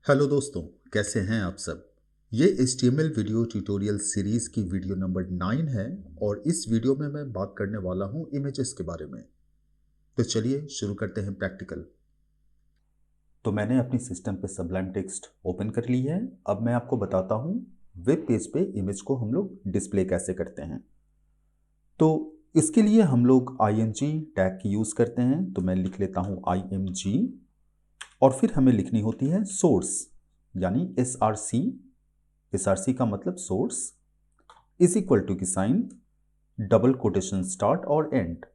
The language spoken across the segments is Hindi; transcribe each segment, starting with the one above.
हेलो दोस्तों, कैसे हैं आप सब। ये HTML वीडियो ट्यूटोरियल सीरीज की वीडियो नंबर 9 है और इस वीडियो में मैं बात करने वाला हूं इमेजेस के बारे में। तो चलिए शुरू करते हैं प्रैक्टिकल। तो मैंने अपनी सिस्टम पे सबलाइम टेक्स्ट ओपन कर ली है। अब मैं आपको बताता हूं वेब पेज पे इमेज को हम लोग डिस्प्ले कैसे करते हैं। तो इसके लिए हम लोग img टैग की यूज़ करते हैं। तो मैं लिख लेता हूं img और फिर हमें लिखनी होती है सोर्स यानी SRC का मतलब सोर्स इज इक्वल टू की साइन डबल कोटेशन स्टार्ट और एंड।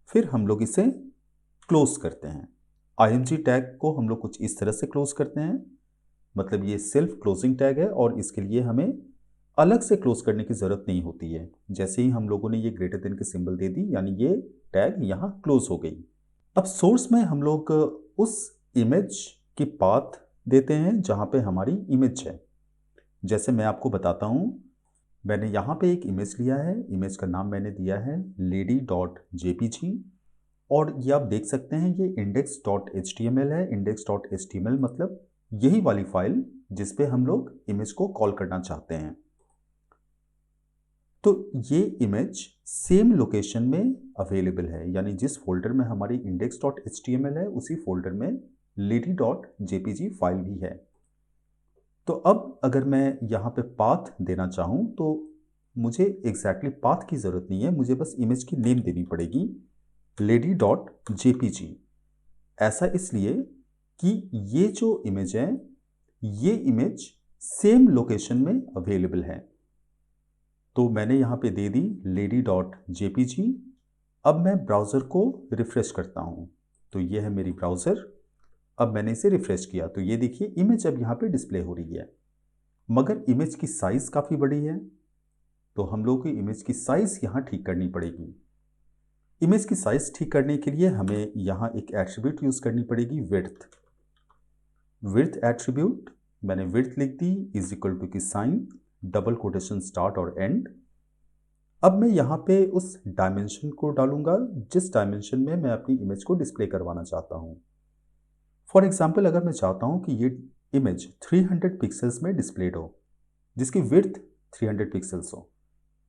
फिर हम लोग इसे क्लोज करते हैं। img टैग को हम लोग कुछ इस तरह से क्लोज करते हैं, मतलब ये सेल्फ क्लोजिंग टैग है और इसके लिए हमें अलग से क्लोज करने की जरूरत नहीं होती है। जैसे ही हम लोगों ने ये ग्रेटर देन की सिंबल दे दी यानी ये टैग यहाँ क्लोज हो गई। अब सोर्स में हम लोग उस इमेज की पाथ देते हैं जहाँ पे हमारी इमेज है। जैसे मैं आपको बताता हूँ, मैंने यहाँ पे एक इमेज लिया है। इमेज का नाम मैंने दिया है lady.jpg और ये आप देख सकते हैं ये index.html है। index.html मतलब यही वाली फाइल जिस पे हम लोग इमेज को कॉल करना चाहते हैं। तो ये इमेज सेम लोकेशन में अवेलेबल है, यानी जिस फोल्डर में हमारी index.html है उसी फोल्डर में lady.jpg फाइल भी है। तो अब अगर मैं यहाँ पे पाथ देना चाहूँ तो मुझे एग्जैक्टली पाथ की ज़रूरत नहीं है, मुझे बस इमेज की नेम देनी पड़ेगी lady.jpg। ऐसा इसलिए कि ये जो इमेज है ये इमेज सेम लोकेशन में अवेलेबल है। तो मैंने यहाँ पे दे दी lady.jpg। अब मैं ब्राउज़र को रिफ्रेश करता हूँ। तो ये है मेरी ब्राउज़र। अब मैंने इसे रिफ्रेश किया तो ये देखिए इमेज अब यहाँ पे डिस्प्ले हो रही है, मगर इमेज की साइज़ काफ़ी बड़ी है। तो हम लोग को इमेज की साइज़ यहाँ ठीक करनी पड़ेगी। इमेज की साइज़ ठीक करने के लिए हमें यहाँ एक एट्रीब्यूट यूज़ करनी पड़ेगी, विड्थ एट्रीब्यूट। मैंने विड्थ लिख दी इज इक्वल टू की साइन डबल कोटेशन स्टार्ट और एंड। अब मैं यहाँ पे उस डायमेंशन को डालूंगा जिस डायमेंशन में मैं अपनी इमेज को डिस्प्ले करवाना चाहता हूँ। फॉर एग्जाम्पल अगर मैं चाहता हूँ कि ये इमेज 300 पिक्सल्स में डिस्प्लेड हो, जिसकी विड्थ 300 पिक्सल्स हो,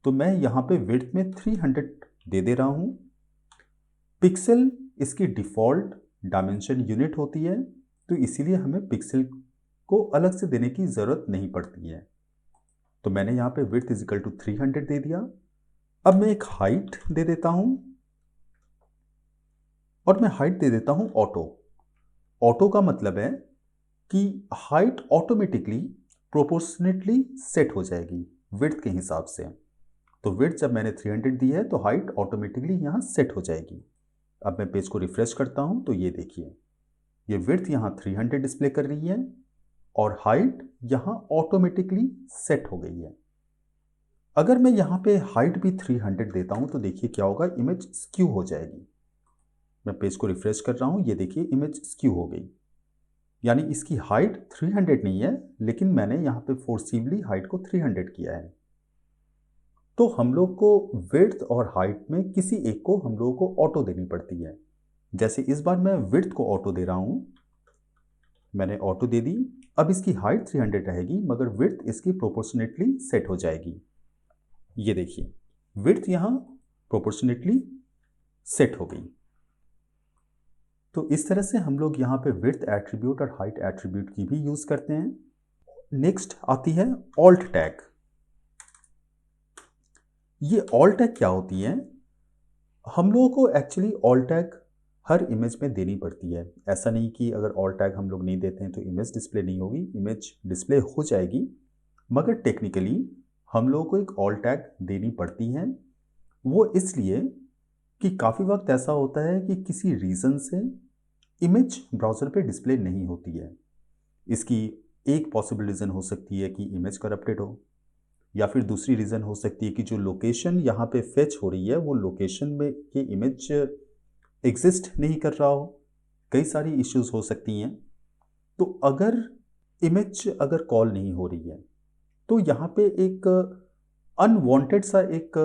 तो मैं यहाँ पे विड्थ में 300 दे रहा हूँ। पिक्सल इसकी डिफ़ॉल्ट डायमेंशन यूनिट होती है, तो इसीलिए हमें पिक्सल को अलग से देने की ज़रूरत नहीं पड़ती है। तो मैंने यहाँ पे विड्थ इज इक्वल टू 300 दे दिया। अब मैं एक हाइट दे देता हूँ और मैं हाइट दे देता हूँ ऑटो। ऑटो का मतलब है कि हाइट ऑटोमेटिकली प्रोपोर्शनेटली सेट हो जाएगी विड्थ के हिसाब से। तो विड्थ जब मैंने 300 दी है तो हाइट ऑटोमेटिकली यहाँ सेट हो जाएगी। अब मैं पेज को रिफ्रेश करता हूँ तो ये देखिए ये विड्थ यहाँ 300 डिस्प्ले कर रही है और हाइट यहाँ ऑटोमेटिकली सेट हो गई है। अगर मैं यहाँ पे हाइट भी 300 देता हूँ तो देखिए क्या होगा, इमेज स्क्यू हो जाएगी। मैं पेज को रिफ्रेश कर रहा हूँ, ये देखिए इमेज स्क्यू हो गई, यानी इसकी हाइट 300 नहीं है लेकिन मैंने यहाँ पे फोर्सिबली हाइट को 300 किया है। तो हम लोग को विड्थ और हाइट में किसी एक को हम लोगों को ऑटो देनी पड़ती है। जैसे इस बार मैं विड्थ को ऑटो दे रहा हूँ, मैंने ऑटो दे दी। अब इसकी हाइट 300 रहेगी मगर विड्थ इसकी प्रोपोर्शनेटली सेट हो जाएगी। ये देखिए विड्थ यहाँ प्रोपोर्शनेटली सेट हो गई। तो इस तरह से हम लोग यहाँ पे विड्थ एट्रीब्यूट और हाइट एट्रीब्यूट की भी यूज़ करते हैं। नेक्स्ट आती है ऑल्ट टैग। ये ऑल्ट टैग क्या होती है? हम लोगों को एक्चुअली ऑल्ट टैग हर इमेज में देनी पड़ती है। ऐसा नहीं कि अगर ऑल्ट टैग हम लोग नहीं देते हैं तो इमेज डिस्प्ले नहीं होगी, इमेज डिस्प्ले हो जाएगी, मगर टेक्निकली हम लोगों को एक ऑल्ट टैग देनी पड़ती है। वो इसलिए कि काफ़ी वक्त ऐसा होता है कि किसी रीज़न से इमेज ब्राउज़र पे डिस्प्ले नहीं होती है। इसकी एक पॉसिबल रीज़न हो सकती है कि इमेज करप्टेड हो, या फिर दूसरी रीज़न हो सकती है कि जो लोकेशन यहाँ पे फेच हो रही है वो लोकेशन में ये इमेज एग्जिस्ट नहीं कर रहा हो। कई सारी इश्यूज हो सकती हैं। तो अगर इमेज अगर कॉल नहीं हो रही है तो यहाँ पे एक अनवांटेड सा एक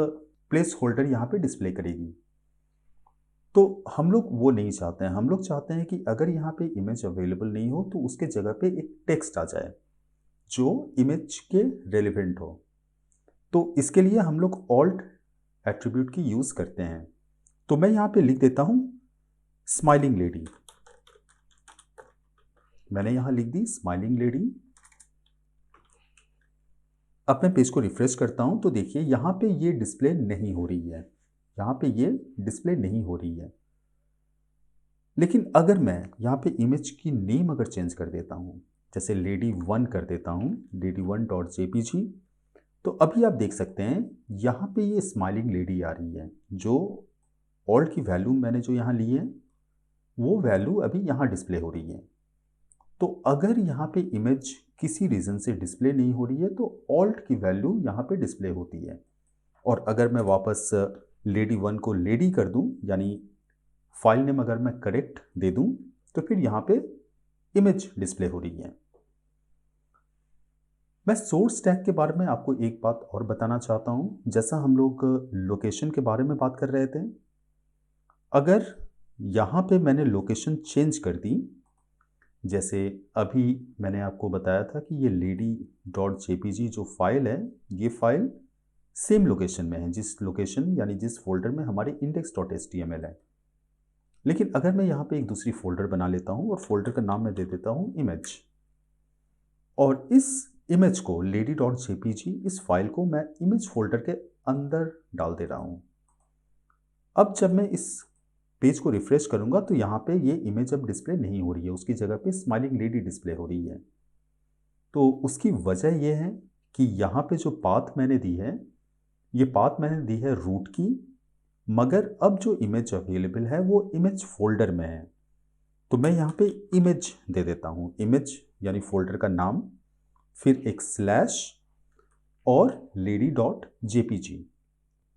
प्लेस होल्डर यहाँ पे डिस्प्ले करेगी। तो हम लोग वो नहीं चाहते हैं। हम लोग चाहते हैं कि अगर यहाँ पे इमेज अवेलेबल नहीं हो तो उसके जगह पे एक टेक्स्ट आ जाए जो इमेज के रेलिवेंट हो। तो इसके लिए हम लोग ऑल्ट एट्रीब्यूट की यूज़ करते हैं। तो मैं यहाँ पे लिख देता हूँ स्माइलिंग लेडी। मैंने यहाँ लिख दी स्माइलिंग लेडी। अब मैं पेज को रिफ्रेश करता हूँ तो देखिए यहाँ पे ये डिस्प्ले नहीं हो रही है, यहाँ पे ये डिस्प्ले नहीं हो रही है। लेकिन अगर मैं यहाँ पे इमेज की नेम अगर चेंज कर देता हूँ, जैसे लेडी 1 कर देता हूँ, lady1.jpg, तो अभी आप देख सकते हैं यहाँ पे ये स्माइलिंग लेडी आ रही है। जो ऑल्ट की वैल्यू मैंने जो यहाँ ली है वो वैल्यू अभी यहाँ डिस्प्ले हो रही है। तो अगर यहाँ पे इमेज किसी रीज़न से डिस्प्ले नहीं हो रही है तो ऑल्ट की वैल्यू यहाँ पे डिस्प्ले होती है। और अगर मैं वापस लेडी 1 को लेडी कर दूँ, यानी फाइल नेम अगर मैं करेक्ट दे दूँ, तो फिर यहाँ पे इमेज डिस्प्ले हो रही है। मैं सोर्स टैग के बारे में आपको एक बात और बताना चाहता हूँ। जैसा हम लोग लोकेशन के बारे में बात कर रहे थे, अगर यहाँ पे मैंने लोकेशन चेंज कर दी, जैसे अभी मैंने आपको बताया था कि ये lady.jpg जो फाइल है, ये फाइल सेम लोकेशन में है, जिस लोकेशन यानी जिस फोल्डर में हमारे index.html है। लेकिन अगर मैं यहाँ पे एक दूसरी फोल्डर बना लेता हूँ और फोल्डर का नाम मैं दे देता हूँ इमेज, और इस इमेज को lady.jpg इस फाइल को मैं इमेज फोल्डर के अंदर डाल दे रहा हूँ। अब जब मैं इस पेज को रिफ्रेश करूंगा तो यहाँ पे ये इमेज अब डिस्प्ले नहीं हो रही है, उसकी जगह पे स्माइलिंग लेडी डिस्प्ले हो रही है। तो उसकी वजह यह है कि यहाँ पे जो पाथ मैंने दी है, ये पाथ मैंने दी है रूट की, मगर अब जो इमेज अवेलेबल है वो इमेज फोल्डर में है। तो मैं यहाँ पे इमेज दे देता हूँ, इमेज यानी फोल्डर का नाम, फिर एक स्लैश और lady.jpg।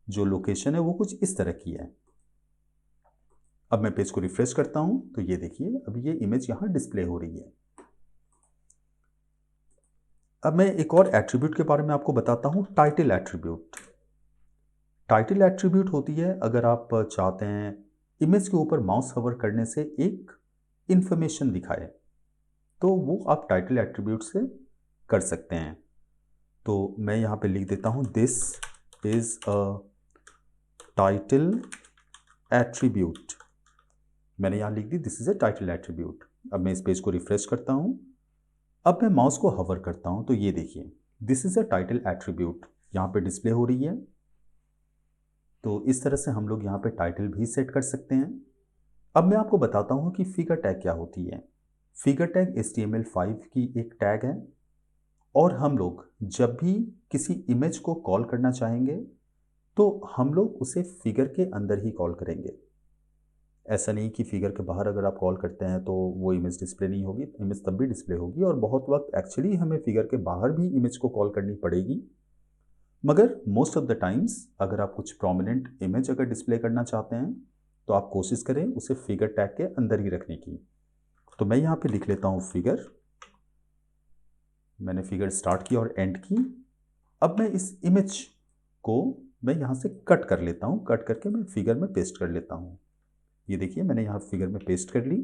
जो लोकेशन है वो कुछ इस तरह की है। अब मैं पेज को रिफ्रेश करता हूं तो ये देखिए अब ये इमेज यहां डिस्प्ले हो रही है। अब मैं एक और एट्रीब्यूट के बारे में आपको बताता हूं, टाइटल एट्रीब्यूट। टाइटल एट्रीब्यूट होती है अगर आप चाहते हैं इमेज के ऊपर माउस हवर करने से एक इंफॉर्मेशन दिखाए, तो वो आप टाइटल एट्रीब्यूट से कर सकते हैं। तो मैं यहां पे लिख देता हूं this is a title attribute. मैंने यहाँ लिख दी this is a title attribute. अब मैं इस पेज को रिफ्रेश करता हूँ। अब मैं माउस को हवर करता हूँ तो ये देखिए this is a title attribute यहाँ पे डिस्प्ले हो रही है। तो इस तरह से हम लोग यहाँ पे टाइटल भी सेट कर सकते हैं। अब मैं आपको बताता हूँ कि फिगर टैग क्या होती है। फिगर टैग HTML5 की एक टैग है और हम लोग जब भी किसी इमेज को कॉल करना चाहेंगे तो हम लोग उसे फिगर के अंदर ही कॉल करेंगे। ऐसा नहीं कि फिगर के बाहर अगर आप कॉल करते हैं तो वो इमेज डिस्प्ले नहीं होगी, इमेज तब भी डिस्प्ले होगी। और बहुत वक्त एक्चुअली हमें फिगर के बाहर भी इमेज को कॉल करनी पड़ेगी, मगर मोस्ट ऑफ द टाइम्स अगर आप कुछ प्रोमिनेंट इमेज अगर डिस्प्ले करना चाहते हैं तो आप कोशिश करें उसे फिगर टैग के अंदर ही रखने की। तो मैं यहाँ पे लिख लेता हूँ फिगर। मैंने फिगर स्टार्ट की और एंड की। अब मैं इस इमेज को मैं यहाँ से कट कर लेता हूँ, कट करके मैं फिगर में पेस्ट कर लेता हूँ। ये देखिए मैंने यहाँ फिगर में पेस्ट कर ली।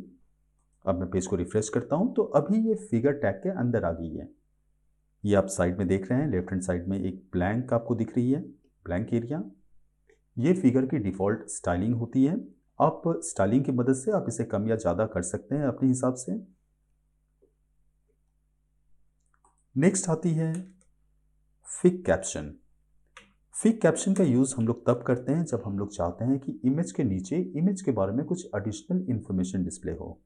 अब मैं पेज को रिफ्रेश करता हूँ तो अभी ये फिगर टैग के अंदर आ गई है। ये आप साइड में देख रहे हैं, लेफ्ट हैंड साइड में एक ब्लैंक आपको दिख रही है, ब्लैंक एरिया। ये फिगर की डिफ़ॉल्ट स्टाइलिंग होती है। आप स्टाइलिंग की मदद से आप इसे कम या ज़्यादा कर सकते हैं अपने हिसाब से। नेक्स्ट आती है फिग कैप्शन। फिग कैप्शन का यूज़ हम लोग तब करते हैं जब हम लोग चाहते हैं कि इमेज के नीचे इमेज के बारे में कुछ एडिशनल इंफॉर्मेशन डिस्प्ले हो।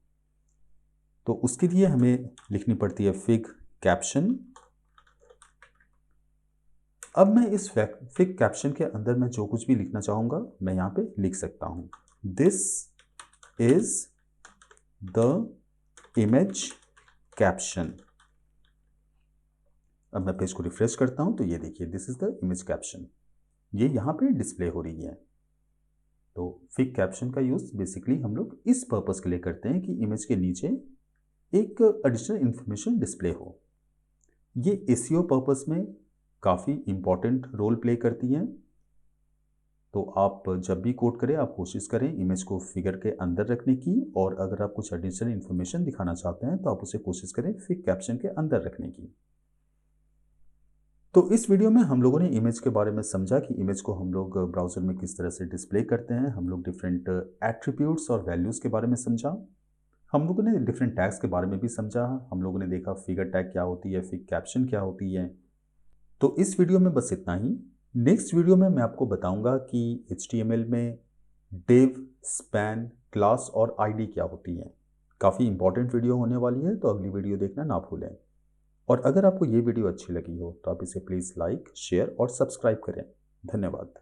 तो उसके लिए हमें लिखनी पड़ती है फिग कैप्शन। अब मैं इस फिग कैप्शन के अंदर मैं जो कुछ भी लिखना चाहूँगा मैं यहाँ पे लिख सकता हूँ, this is the image caption. अब मैं पेज को रिफ्रेश करता हूँ तो ये देखिए this is the image caption, ये यहाँ पे डिस्प्ले हो रही है। तो फिग कैप्शन का यूज़ बेसिकली हम लोग इस पर्पज़ के लिए करते हैं कि इमेज के नीचे एक एडिशनल इंफॉर्मेशन डिस्प्ले हो। ये SEO पर्पज़ में काफ़ी इम्पॉर्टेंट रोल प्ले करती हैं। तो आप जब भी कोड करें आप कोशिश करें इमेज को फिगर के अंदर रखने की, और अगर आप कुछ एडिशनल इन्फॉर्मेशन दिखाना चाहते हैं तो आप उसे कोशिश करें फिर कैप्शन के अंदर रखने की। तो इस वीडियो में हम लोगों ने इमेज के बारे में समझा कि इमेज को हम लोग ब्राउज़र में किस तरह से डिस्प्ले करते हैं। हम लोग डिफरेंट एट्रीब्यूट्स और वैल्यूज़ के बारे में समझा। हम लोगों ने डिफरेंट टैग्स के बारे में भी समझा। हम लोगों ने देखा फिगर टैग क्या होती है, फिर कैप्शन क्या होती है। तो इस वीडियो में बस इतना ही। नेक्स्ट वीडियो में मैं आपको बताऊंगा कि HTML में div, span, क्लास और आईडी क्या होती है। काफ़ी इंपॉर्टेंट वीडियो होने वाली है, तो अगली वीडियो देखना ना भूलें। और अगर आपको ये वीडियो अच्छी लगी हो तो आप इसे प्लीज़ लाइक, शेयर और सब्सक्राइब करें। धन्यवाद।